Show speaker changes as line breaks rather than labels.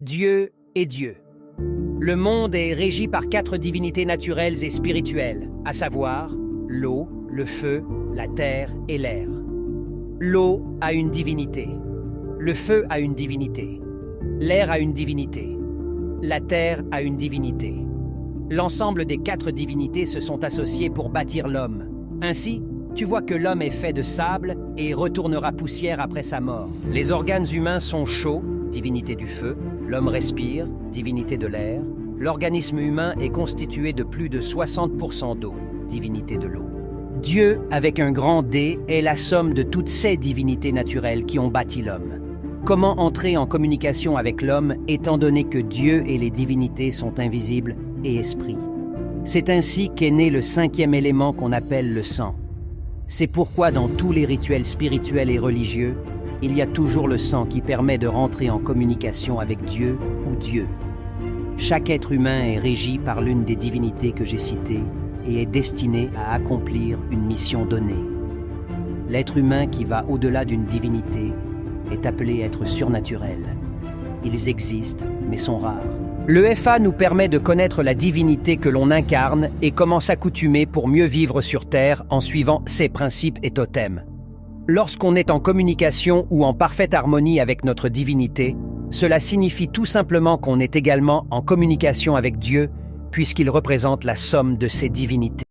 Dieu est Dieu. Le monde est régi par 4 divinités naturelles et spirituelles, à savoir l'eau, le feu, la terre et l'air. L'eau a une divinité. Le feu a une divinité. L'air a une divinité. La terre a une divinité. L'ensemble des 4 divinités se sont associées pour bâtir l'homme. Ainsi, tu vois que l'homme est fait de sable et retournera poussière après sa mort. Les organes humains sont chauds, divinité du feu. L'homme respire, divinité de l'air. L'organisme humain est constitué de plus de 60% d'eau, divinité de l'eau. Dieu, avec un grand D, est la somme de toutes ces divinités naturelles qui ont bâti l'homme. Comment entrer en communication avec l'homme étant donné que Dieu et les divinités sont invisibles et esprits? C'est ainsi qu'est né le 5e élément qu'on appelle le sang. C'est pourquoi dans tous les rituels spirituels et religieux, il y a toujours le sang qui permet de rentrer en communication avec Dieu ou Dieu. Chaque être humain est régi par l'une des divinités que j'ai citées et est destiné à accomplir une mission donnée. L'être humain qui va au-delà d'une divinité est appelé être surnaturel. Ils existent, mais sont rares. Le FA nous permet de connaître la divinité que l'on incarne et comment s'accoutumer pour mieux vivre sur Terre en suivant ses principes et totems. Lorsqu'on est en communication ou en parfaite harmonie avec notre divinité, cela signifie tout simplement qu'on est également en communication avec Dieu, puisqu'il représente la somme de ses divinités.